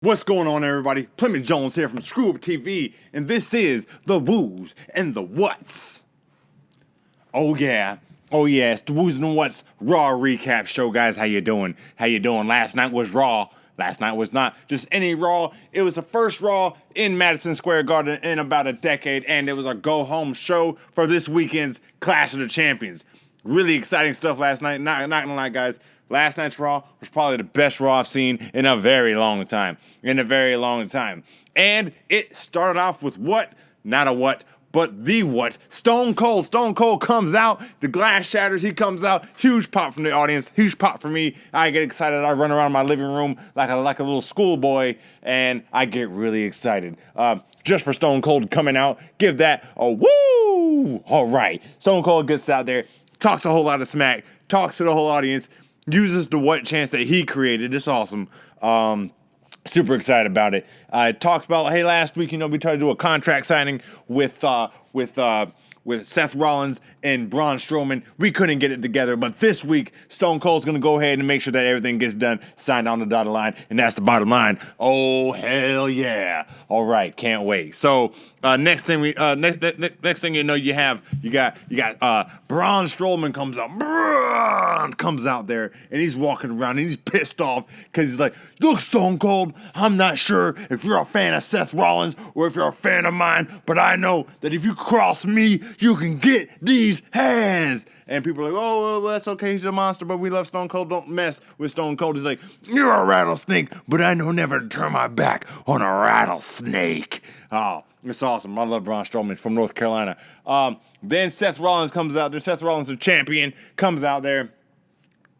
What's going on, everybody? Plymouth Jones here from Screw Up TV, and this is the Woos and the Whats. Oh yeah, it's the Woos and the Whats Raw recap show, guys. How you doing? Last night was Raw. Last night was not just any Raw. It was the first Raw in Madison Square Garden in about a decade, and it was a go-home show for this weekend's Clash of the Champions. Really exciting stuff last night. Not gonna lie, guys. Last night's Raw was probably the best Raw I've seen in a very long time. And it started off with what? Not a what, but the what? Stone Cold. Stone Cold comes out. The glass shatters. He comes out. Huge pop from the audience. Huge pop for me. I get excited. I run around my living room like a little schoolboy, and I get really excited. Just for Stone Cold coming out. Give that a woo! All right. Stone Cold gets out there, talks a whole lot of smack, talks to the whole audience, uses the what chance that he created. It's awesome. Super excited about it. It talks about, hey, last week, we tried to do a contract signing with Seth Rollins and Braun Strowman. We couldn't get it together, but this week, Stone Cold's going to go ahead and make sure that everything gets done, signed on the dotted line, and that's the bottom line. Oh, hell yeah. All right, can't wait. So, next thing you know, you got Braun Strowman comes out there, and he's walking around, and he's pissed off, because he's like, look, Stone Cold, I'm not sure if you're a fan of Seth Rollins, or if you're a fan of mine, but I know that if you cross me, you can get these hands. And people are like, oh, well, that's okay, he's a monster, but we love Stone Cold, don't mess with Stone Cold. He's like, you're a rattlesnake, but I know never to turn my back on a rattlesnake. Oh, it's awesome. I love Braun Strowman from North Carolina. Then Seth Rollins comes out there. Seth Rollins, the champion, comes out there.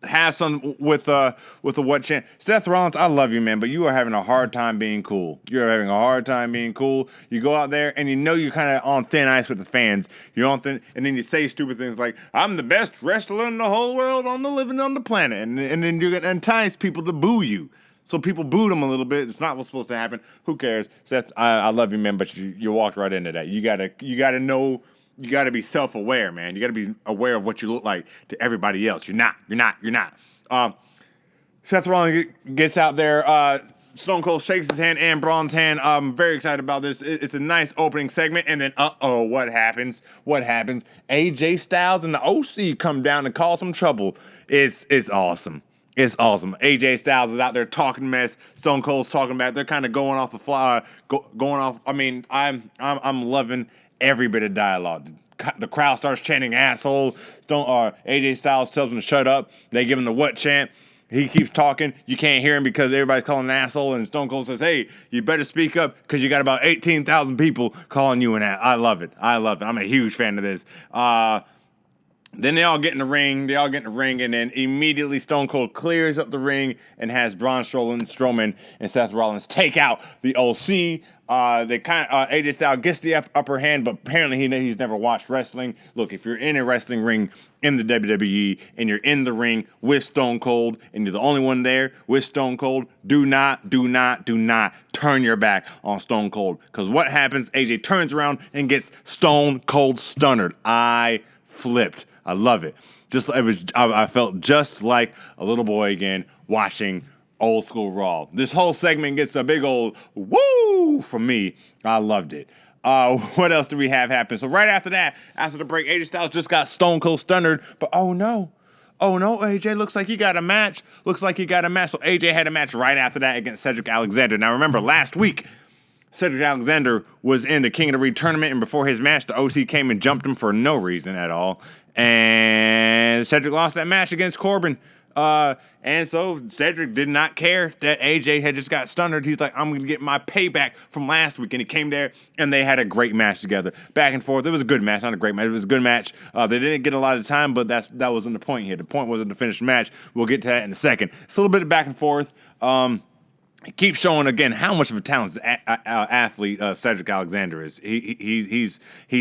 Have some with the what chance. Seth Rollins, I love you, man, but you are having a hard time being cool. You're having a hard time being cool. You go out there and you're kind of on thin ice with the fans. You're on thin, and then you say stupid things like, "I'm the best wrestler in the whole world living on the planet," and then you're gonna entice people to boo you. So people booed him a little bit. It's not what's supposed to happen. Who cares, Seth? I love you, man, but you walked right into that. You gotta know. You got to be self-aware, man. You got to be aware of what you look like to everybody else. You're not. Seth Rollins gets out there. Stone Cold shakes his hand and Braun's hand. I'm very excited about this. It's a nice opening segment. And then, what happens? AJ Styles and the OC come down and cause some trouble. It's awesome. It's awesome. AJ Styles is out there talking mess. Stone Cold's talking back. They're kind of going off the fly. Going off. I mean, I'm loving every bit of dialogue. The crowd starts chanting asshole. AJ Styles tells him to shut up. They give him the what chant. He keeps talking. You can't hear him because everybody's calling him an asshole. And Stone Cold says, hey, you better speak up because you got about 18,000 people calling you an ass. I love it. I'm a huge fan of this. Then they all get in the ring. And then immediately Stone Cold clears up the ring and has Braun Strowman and Seth Rollins take out the OC. AJ Styles gets the upper hand, but apparently he's never watched wrestling. Look, if you're in a wrestling ring in the WWE and you're in the ring with Stone Cold and you're the only one there with Stone Cold, do not turn your back on Stone Cold. Because what happens? AJ turns around and gets Stone Cold stunnered. I flipped. I love it. I felt just like a little boy again watching old school Raw. This whole segment gets a big old woo from me. I loved it. What else do we have happen? So right after that, after the break, AJ Styles just got Stone Cold stunnered, but oh no, AJ, looks like he got a match. So AJ had a match right after that against Cedric Alexander. Now remember, last week, Cedric Alexander was in the King of the Ring tournament, and before his match, the OC came and jumped him for no reason at all. And Cedric lost that match against Corbin. And so Cedric did not care that AJ had just got stunned. He's like, I'm going to get my payback from last week. And he came there, and they had a great match together. Back and forth. It was a good match. Not a great match. It was a good match. They didn't get a lot of time, but that wasn't the point here. The point wasn't to finish the match. We'll get to that in a second. It's a little bit of back and forth. He keeps showing again how much of a talented athlete Cedric Alexander is. He's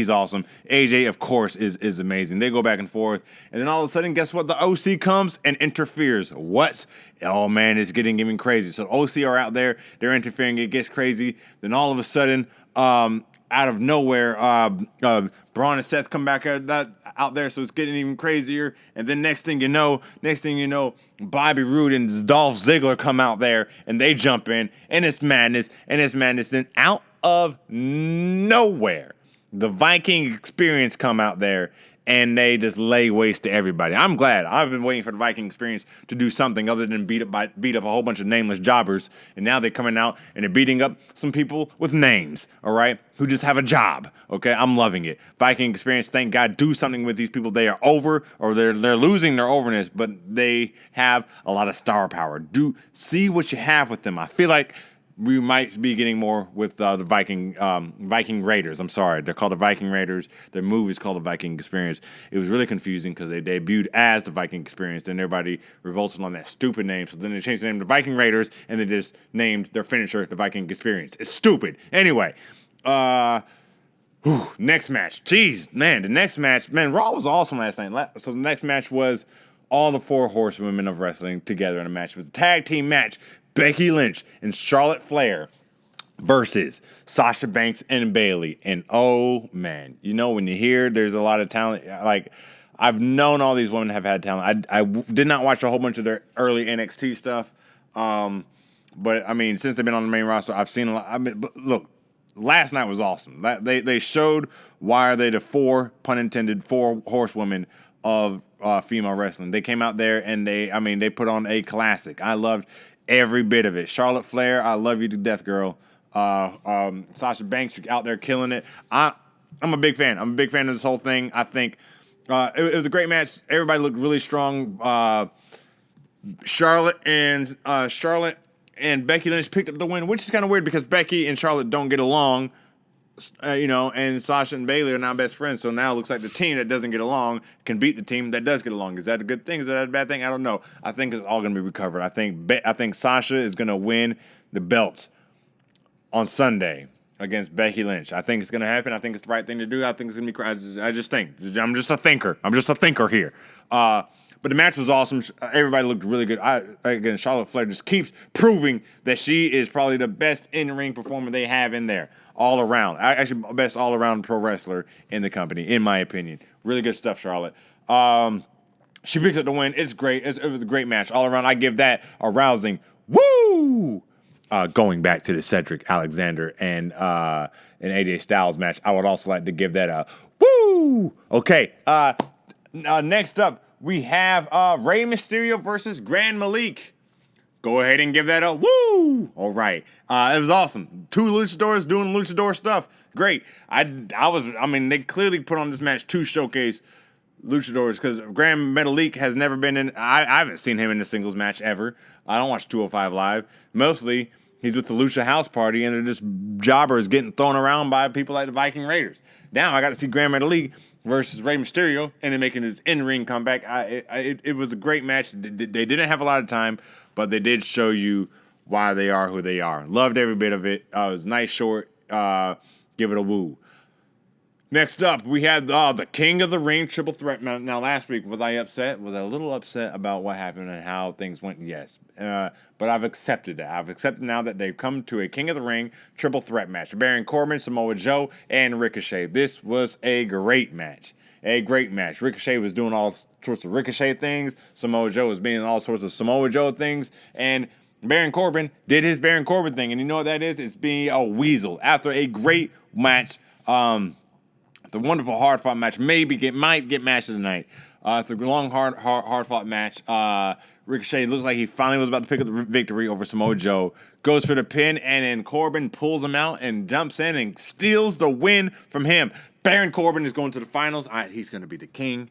awesome. AJ, of course, is amazing. They go back and forth, and then all of a sudden, guess what? The OC comes and interferes. What? Oh man, it's getting even crazy. So the OC are out there, they're interfering. It gets crazy. Then all of a sudden, out of nowhere, Braun and Seth come back out there, so it's getting even crazier. And then next thing you know, Bobby Roode and Dolph Ziggler come out there, and they jump in, and it's madness. And out of nowhere, the Viking Experience come out there, and they just lay waste to everybody. I'm glad. I've been waiting for the Viking Experience to do something other than beat up a whole bunch of nameless jobbers, and now they're coming out and they're beating up some people with names, all right, who just have a job, okay? I'm loving it. Viking Experience, thank God, do something with these people. They are over, or they're losing their overness, but they have a lot of star power. Do see what you have with them. I feel like we might be getting more with the Viking Raiders. I'm sorry. They're called the Viking Raiders. Their movie is called the Viking Experience. It was really confusing because they debuted as the Viking Experience. Then everybody revolted on that stupid name. So then they changed the name to Viking Raiders, and they just named their finisher the Viking Experience. It's stupid. Anyway, next match. Jeez, man, the next match. Man, Raw was awesome last night. So the next match was all the 4 horsewomen of wrestling together in a match. It was a tag team match. Becky Lynch and Charlotte Flair versus Sasha Banks and Bayley. And oh man, you know when you hear there's a lot of talent, like I've known all these women have had talent. I did not watch a whole bunch of their early NXT stuff, but I mean since they've been on the main roster, I've seen a lot. I mean, but look, last night was awesome. They showed why are they the 4, pun intended, 4 horsewomen of female wrestling. They came out there and they put on a classic. I loved every bit of it. Charlotte Flair, I love you to death, girl. Sasha Banks, you're out there killing it. I'm a big fan. I'm a big fan of this whole thing. I think it was a great match. Everybody looked really strong. Charlotte and Becky Lynch picked up the win, which is kind of weird because Becky and Charlotte don't get along. And Sasha and Bayley are now best friends. So now it looks like the team that doesn't get along can beat the team that does get along. Is that a good thing? Is that a bad thing? I don't know. I think it's all going to be recovered. I think Sasha is going to win the belt on Sunday against Becky Lynch. I think it's going to happen. I think it's the right thing to do. I think it's going to be. I just think. I'm just a thinker. I'm just a thinker here. But the match was awesome. Everybody looked really good. Again, Charlotte Flair just keeps proving that she is probably the best in-ring performer they have in there. All around. Actually, best all-around pro wrestler in the company, in my opinion. Really good stuff, Charlotte. She picks up the win. It's great. It was a great match. All around, I give that a rousing woo! Going back to the Cedric Alexander and AJ Styles match, I would also like to give that a woo! Okay, next up, we have Rey Mysterio versus Grand Malik. Go ahead and give that a woo! All right. It was awesome. 2 luchadors doing luchador stuff. Great. They clearly put on this match to showcase luchadors because Grand Metalik has never been in. I haven't seen him in a singles match ever. I don't watch 205 Live. Mostly, he's with the Lucha House Party, and they're just jobbers getting thrown around by people like the Viking Raiders. Now I got to see Grand Metalik versus Rey Mysterio, and then making his in-ring comeback. It was a great match. They didn't have a lot of time, but they did show you why they are who they are. Loved every bit of it. It was nice, short. Give it a woo. Next up, we had the King of the Ring triple threat. Now, last week, was I upset? Was I a little upset about what happened and how things went? Yes. But I've accepted that. I've accepted now that they've come to a King of the Ring triple threat match. Baron Corbin, Samoa Joe, and Ricochet. This was a great match. A great match. Ricochet was doing all sorts of Ricochet things. Samoa Joe was being all sorts of Samoa Joe things. And Baron Corbin did his Baron Corbin thing. And you know what that is? It's being a weasel. After a great match, the wonderful hard-fought match might get match of the night. After a long, hard-fought match, Ricochet looks like he finally was about to pick up the victory over Samoa Joe. Goes for the pin, and then Corbin pulls him out and jumps in and steals the win from him. Baron Corbin is going to the finals. He's going to be the king.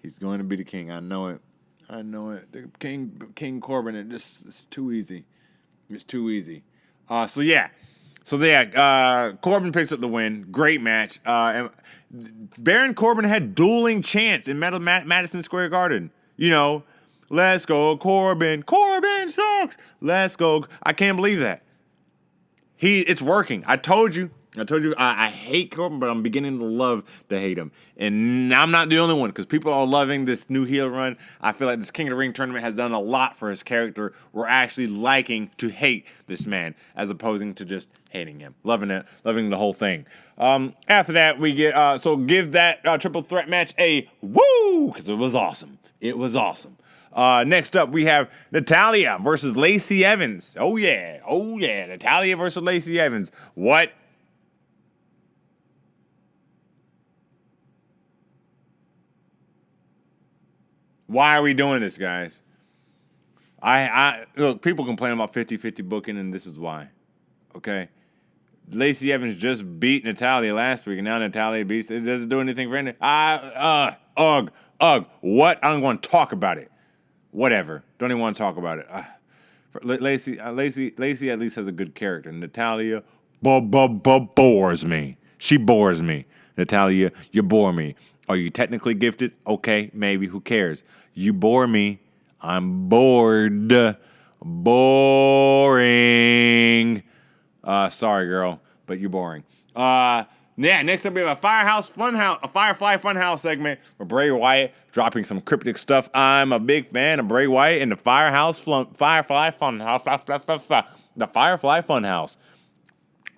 He's going to be the king. I know it. The King Corbin, it's too easy. It's too easy. Corbin picks up the win. Great match. And Baron Corbin had dueling chants in Madison Square Garden. You know, let's go Corbin. Corbin sucks. Let's go. I can't believe that. It's working. I told you. I told you I hate Corbin, but I'm beginning to love to hate him. And I'm not the only one, because people are loving this new heel run. I feel like this King of the Ring tournament has done a lot for his character. We're actually liking to hate this man, as opposing to just hating him. Loving it, loving the whole thing. After that, we get, so give that triple threat match a woo, because it was awesome. It was awesome. Next up, we have Natalya versus Lacey Evans. Oh, yeah. Oh, yeah. Natalya versus Lacey Evans. What? Why are we doing this, guys? I look, people complain about 50-50 booking, and this is why. Okay? Lacey Evans just beat Natalya last week, and now Natalya beats. It doesn't do anything for anything. What? I don't want to talk about it. Whatever. Don't even want to talk about it. Lacey at least has a good character. Natalya bores me. She bores me. Natalya, you bore me. Are you technically gifted? Okay, maybe. Who cares? You bore me. I'm bored. Boring. Sorry, girl, but you're boring. Next up we have a Firefly Funhouse segment with Bray Wyatt dropping some cryptic stuff. I'm a big fan of Bray Wyatt and the Firefly Funhouse. The Firefly Funhouse.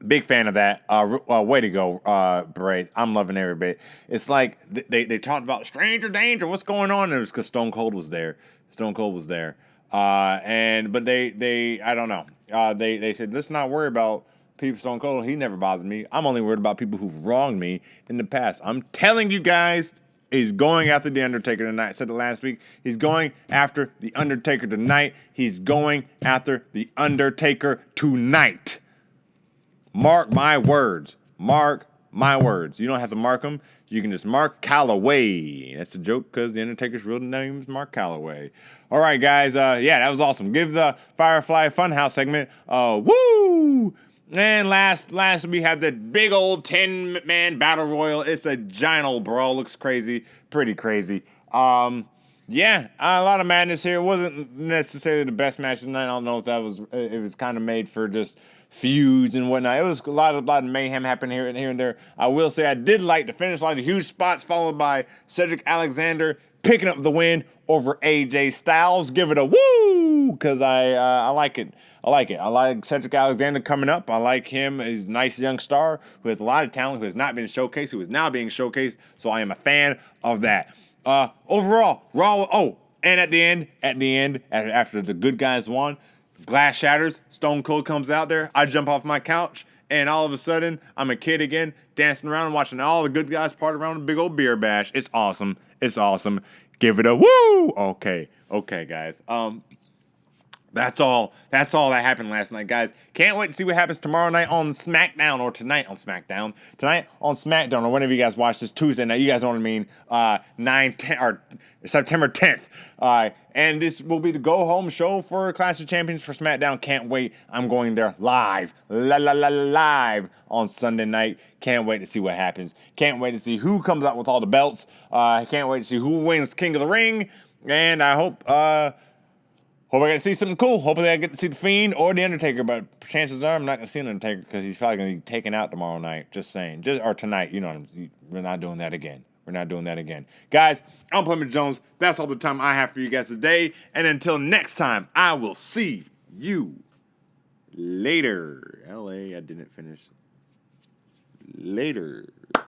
Big fan of that. Way to go, Bray. I'm loving every bit. It's like they talked about stranger danger. What's going on? And it was because Stone Cold was there. But they I don't know. They said, let's not worry about people. Stone Cold, he never bothers me. I'm only worried about people who've wronged me in the past. I'm telling you guys, he's going after The Undertaker tonight. I said it last week. He's going after The Undertaker tonight. He's going after The Undertaker tonight. Mark my words. Mark my words. You don't have to mark them. You can just mark Calloway. That's a joke because The Undertaker's real name is Mark Calloway. All right, guys. That was awesome. Give the Firefly Funhouse segment woo! And last we have the big old 10-man battle royal. It's a giant old brawl. Looks crazy. Pretty crazy. A lot of madness here. It wasn't necessarily the best match tonight. I don't know if it was kind of made for just feuds and whatnot. It was a lot of mayhem happening here and there. I will say I did like the finish line, the huge spots followed by Cedric Alexander picking up the win over AJ Styles. Give it a woo, because I like it. I like Cedric Alexander coming up. I like him. He's a nice young star who has a lot of talent, who has not been showcased, who is now being showcased. So I am a fan of that. Overall, Raw. Oh, and at the end, after the good guys won, glass shatters. Stone Cold comes out there. I jump off my couch, and all of a sudden, I'm a kid again, dancing around, watching all the good guys party around a big old beer bash. It's awesome. Give it a woo. Okay, guys. That's all that happened last night, guys. Can't wait to see what happens tomorrow night on SmackDown, or tonight on SmackDown. Tonight on SmackDown, or whenever you guys watch this Tuesday night. You guys know what I mean. 9-10 or September 10th. And this will be the go-home show for Clash of Champions for SmackDown. Can't wait. I'm going there live on Sunday night. Can't wait to see what happens. Can't wait to see who comes out with all the belts. Can't wait to see who wins King of the Ring. And I hope I get to see something cool. Hopefully I get to see The Fiend or The Undertaker, but chances are I'm not going to see The Undertaker because he's probably going to be taken out tomorrow night. Just saying. Or tonight. You know, we're not doing that again. Guys, I'm Plymouth Jones. That's all the time I have for you guys today. And until next time, I will see you later. LA, I didn't finish. Later.